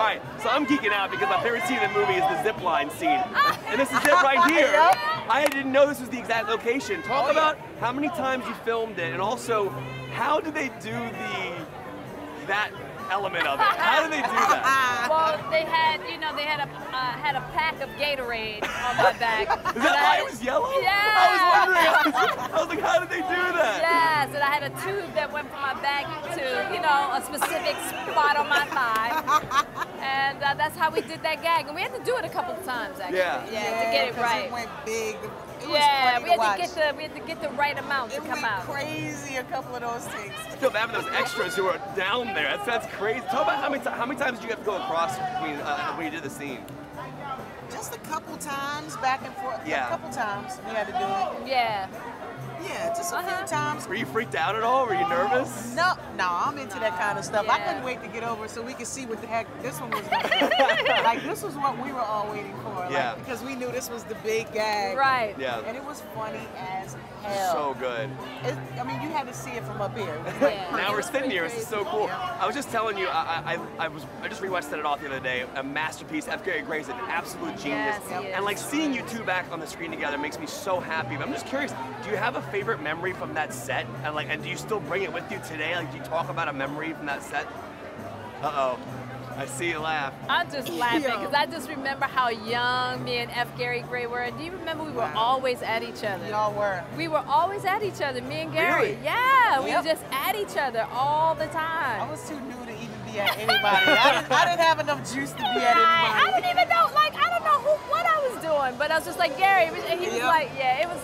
right, so I'm geeking out because my favorite scene in the movie is the zip line scene. And this is it right here. I didn't know this was the exact location. Talk about how many times you filmed it, and also how did they do that element of it? How did they do that? Well, they had, you know, they had a pack of Gatorade on my back. Is that why it was yellow? Yeah. I was wondering. I was like, how did they do that? Yes, and I had a tube that went from my back to, you know, a specific spot on my thigh. And that's how we did that gag. And we had to do it a couple of times, actually. Yeah, to get it right. It went big. It was we had to get the right amount to come out. It went crazy, a couple of those things. I feel bad for those extras who are down there. That's crazy. Talk about how many times did you have to go across when you did the scene? Just a couple times, back and forth. Yeah. A couple times we had to do it. Yeah. Yeah, just a few times. Were you freaked out at all? Were you nervous? No, I'm into that kind of stuff. Yeah. I couldn't wait to get over so we could see what the heck this one was going to do. Like, this was what we were all waiting for. Like, because we knew this was the big gag. Right. Yeah. And it was funny as hell. So good. I mean, you had to see it from up here. Now we're sitting here. This is so cool. I was just telling you, I just rewatched Set It Off the other day. A masterpiece. F. Gary Gray's an absolute genius. Yes, and like seeing you two back on the screen together makes me so happy. But I'm just curious, do you have a favorite memory from that set? And do you still bring it with you today? Like, do you talk about a memory from that set? Uh-oh. I see you laugh. I'm just laughing because I just remember how young me and F. Gary Gray were. Do you remember we were always at each other? Y'all were. We were always at each other, me and Gary. Really? Yeah, we were just at each other all the time. I was too new to even be at anybody. I didn't have enough juice to be at anybody. I didn't even know, like, I don't know what I was doing, but I was just like, Gary, and he was like, yeah, it was,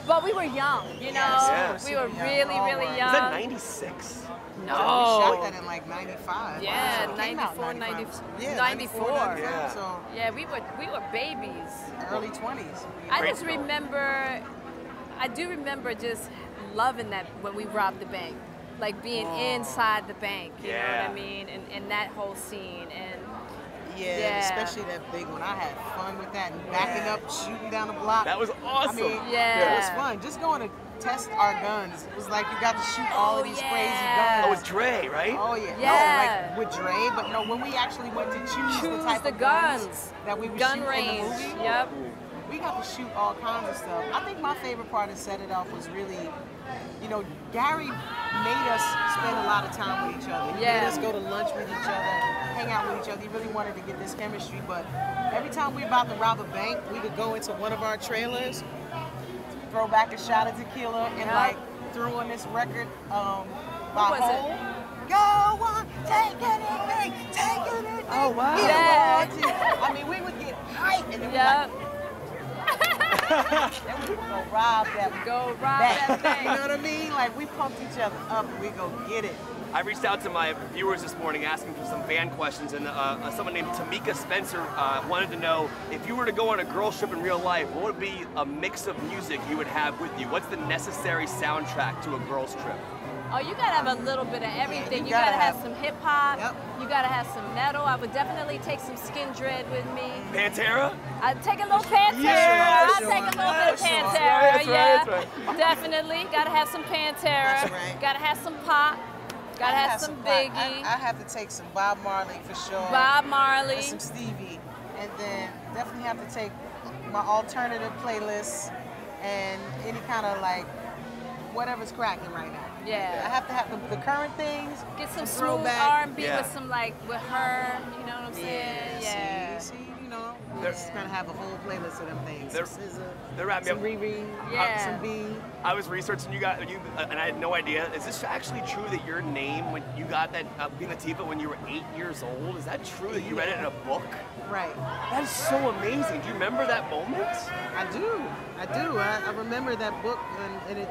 but we were young, you know? Yes. We were really, really young. Was that 96? No. We shot that in like 95. Yeah, So 94, 94. Yeah. So Yeah, we were babies. Early 20s. I just remember, I do remember just loving that when we robbed the bank. Like being inside the bank, you know what I mean? And that whole scene. And yeah, especially that big one. I had fun with that and backing up, shooting down the block. That was awesome. I mean, it was fun. Just going to test our guns. It was like you got to shoot all of these crazy guns. Oh, with Dre, right? Oh, yeah. Yeah. No, like with Dre, but no, when we actually went to choose the type the of guns that we would gun shoot range. in the movie. Yep. We got to shoot all kinds of stuff. I think my favorite part of Set It Off was really, you know, Gary made us spend a lot of time with each other. He made us go to lunch with each other, hang out with each other. He really wanted to get this chemistry, but every time we were about to rob a bank, we would go into one of our trailers, throw back a shot of tequila, and like throw on this record by Hole. Go on, take anything, take anything. Oh, wow. Yeah. I mean, we would get hyped and then then we would go rob that bank. You know what I mean? Like, we pumped each other up and we go get it. I reached out to my viewers this morning asking for some fan questions, and someone named Tamika Spencer wanted to know, if you were to go on a girls trip in real life, what would be a mix of music you would have with you? What's the necessary soundtrack to a girls trip? Oh, you gotta have a little bit of everything. You gotta have some hip hop. Yep. You gotta have some metal. I would definitely take some Skin Dread with me. Pantera? I'd take a little Pantera. Yeah, I'd take a little bit of Pantera. That's right, that's right. Definitely. Gotta have some Pantera. That's right. Gotta have some pop. Gotta have some Biggie. I have to take some Bob Marley for sure. Bob Marley. And some Stevie. And then definitely have to take my alternative playlists and any kind of like whatever's cracking right now. Yeah. I have to have the current things. Get some smooth throwback. R&B with some with her. You know what I'm saying? Yeah. See, you know, just kind of have a whole playlist of them things. They're wrapping some up. Riri, some B. I was researching you, and I had no idea. Is this actually true that your name, when you got that Queen Latifah when you were 8 years old, is that true that you read it in a book? Right. That is so amazing. Do you remember that moment? I do. I remember that book, and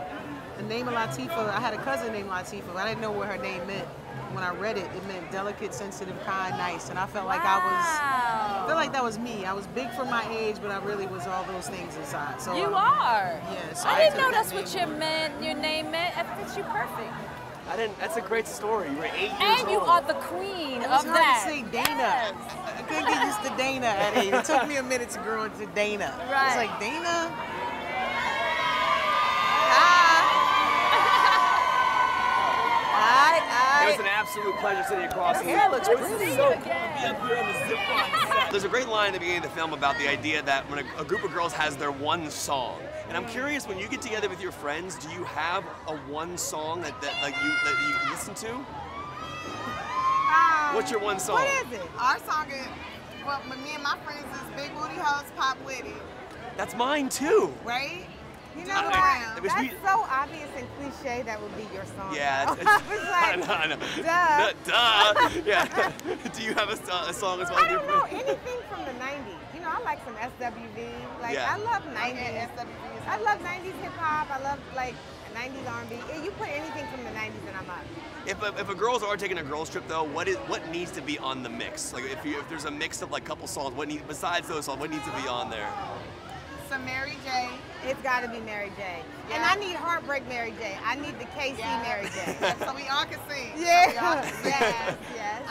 the name of Latifah. I had a cousin named Latifah, but I didn't know what her name meant. When I read it, it meant delicate, sensitive, kind, nice, and I felt like I felt like that was me. I was big for my age, but I really was all those things inside. So you are. Yeah. So I didn't know that's what your name meant. It fits you perfect. I didn't. That's a great story. You were 8 years old. And you are the queen of that. I was hard to say Dana. Yes. I couldn't get used to Dana at 8. It took me a minute to grow into Dana. Right. It's like Dana. Hi, It was an absolute pleasure sitting across from you. It looks pretty. So cool to be up here on the zip line set. There's a great line at the beginning of the film about the idea that when a group of girls has their one song, and I'm curious, when you get together with your friends, do you have a one song that you listen to? What's your one song? What is it? Our song is, well, me and my friends is Big Booty Hoes Pop With It. That's mine too. Right? You know what? That's so obvious and cliche that would be your song. Yeah, it's like, I know. Duh. Duh. Yeah. Do you have a song as well? I don't know, anything from the 90s. You know, I like some SWV. Like, I love 90s. I love 90s hip hop. I love like 90s R&B. You put anything from the 90s and I'm up. If a girls are taking a girls trip though, what needs to be on the mix? Like if there's a mix of like couple songs, besides those songs, what needs to be on there? Some Mary J. It's got to be Mary J. Yeah. And I need Heartbreak Mary J. I need the KC Mary J. So we all can sing. Yeah. So we all can sing. Yes.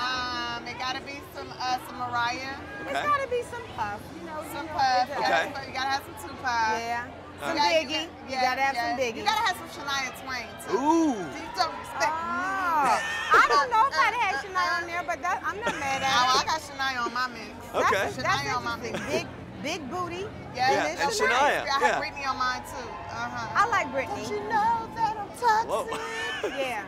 It got to be some Mariah. Okay. It's got to be some Puff. Some Puff. Okay. You got to have some Tupac. Yeah. Some Biggie. You got to have some Biggie. You got to have some Shania Twain too. Ooh. You don't respect me. I don't know if I'd have Shania on there, but I'm not mad at it. I got Shania on my mix. Okay. Shania on my mix. Big booty. Yeah, and Shania. I have Britney on mine too. I like Britney. Don't you know that I'm toxic? Whoa. Yeah.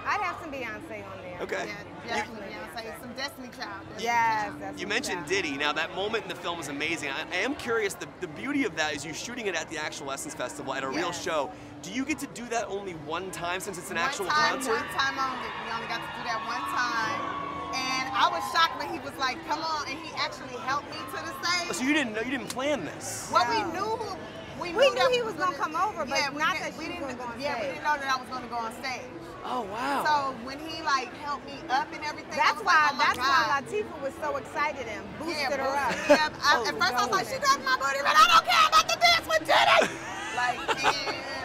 I'd have some Beyonce on there. Okay. Yeah, definitely Beyonce. Some Destiny Child. Yes. You mentioned Diddy. Now that moment in the film is amazing. I am curious. The beauty of that is you're shooting it at the actual Essence Festival at a real show. Do you get to do that only one time since it's an actual concert? One time only. We only got to do that one time. And I was shocked when he was like, "Come on," and he actually helped me to the stage. Oh, so you didn't plan this? Well, we knew he was going to come over, but not that we didn't go on stage. Yeah, we didn't know that I was going to go on stage. Oh wow! So when he like helped me up and everything, that's why why Latifah was so excited and boosted her up. Yeah, at first I was like, she grabbed my booty, but I don't care about the dance with Diddy. Like,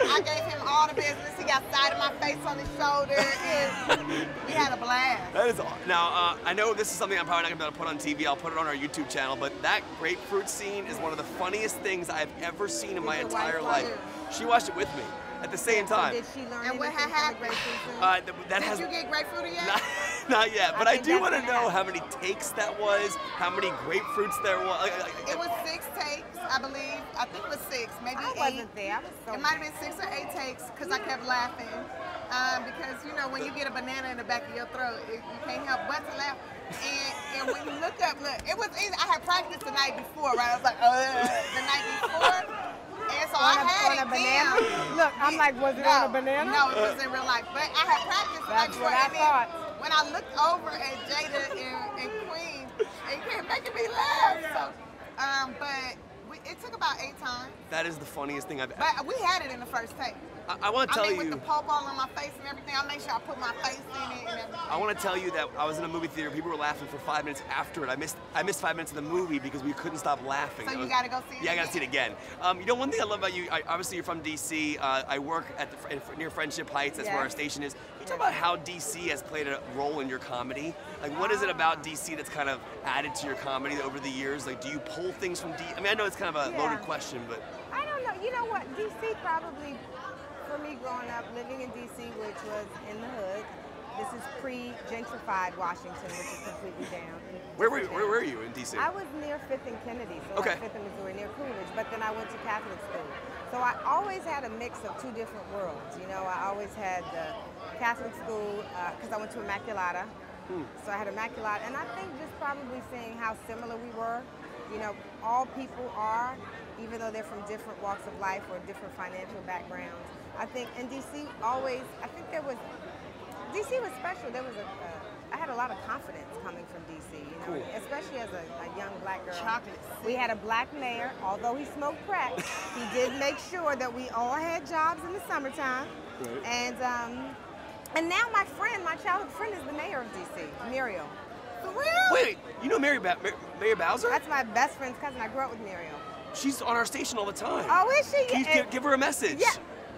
and I gave him all the business. He got side of my face on his shoulder, and we had a blast. That is now. I know this is something I'm probably not gonna be able to put on TV. I'll put it on our YouTube channel. But that grapefruit scene is one of the funniest things I've ever seen in my entire life. She watched it with me at the same time. Did she learn? And what had happened? Did you get grapefruit yet? Not yet, but I do want to know how many takes that was, how many grapefruits there was. It was 6 takes, I believe. I think it was 6, maybe 8. I wasn't there. I was so it might have been 6 or 8 takes because I kept laughing. Because, you know, when you get a banana in the back of your throat, you can't help but to laugh. And when you look up, it was easy. I had practiced the night before, right? I was like, the night before. And so I had it down. Look, I'm like, was it on a banana? No, it was in real life. But I had practiced the night before. That's what I thought. When I looked over at Jada and Queen, it kept making me laugh. So, but it took about 8 times. That is the funniest thing I've ever. But we had it in the first take. I want to tell you. with the pole ball on my face and everything, I made sure I put my face in it and everything. I want to tell you that I was in a movie theater. People were laughing for 5 minutes after it. I missed 5 minutes of the movie because we couldn't stop laughing. So you got to go see it. Yeah, I got to see it again. You know, one thing I love about you. Obviously, you're from DC. I work at near Friendship Heights. That's where our station is. Can you talk about how DC has played a role in your comedy? Like, what is it about DC that's kind of added to your comedy over the years? Like, do you pull things from DC? I mean, I know it's kind of a loaded question, but I don't know. You know what? DC probably. For me growing up, living in D.C., which was in the hood, this is pre-gentrified Washington, which is completely down. Where were you in D.C.? I was near 5th and Kennedy, so like 5th and Missouri, near Coolidge, but then I went to Catholic school. So I always had a mix of 2 different worlds, you know. I always had the Catholic school, because I went to Immaculata, so I had Immaculata, and I think just probably seeing how similar we were, you know, all people are, even though they're from different walks of life or different financial backgrounds. I think in DC always, I think DC was special. There was I had a lot of confidence coming from DC, you know, especially as a young black girl. We had a black mayor, although he smoked crack, he did make sure that we all had jobs in the summertime. Right. And now my childhood friend is the mayor of DC, Muriel. For real? Wait, you know Mayor Bowser? That's my best friend's cousin. I grew up with Muriel. She's on our station all the time. Oh, is she? Can you give her a message? Yeah.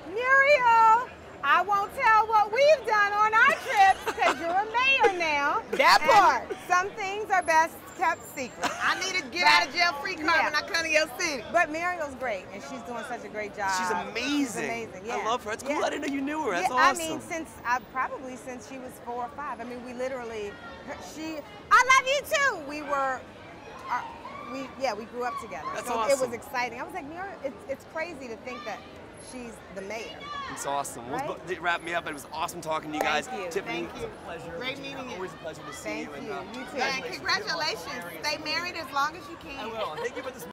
Muriel, I won't tell what we've done on our trips because you're a mayor now. That part. Some things are best kept secret. I need to get out of jail free card when I come to your city. But Muriel's great, and she's doing such a great job. She's amazing. She's amazing. Yeah. I love her. It's cool. Yeah. I didn't know you knew her. That's yeah, awesome. I mean, probably since she was 4 or 5. I mean, we literally, I love you too. We grew up together. That's so awesome. It was exciting. I was like, Muriel, it's crazy to think that she's the mayor. It's awesome. Right? Well, it wrapped me up. It was awesome talking to you guys. Thank you. Tiffany, Thank it was you. a pleasure. Great meeting you. Always a pleasure to see you. Thank you. You too. And congratulations. Stay married as long as you can. I will. Thank you for this.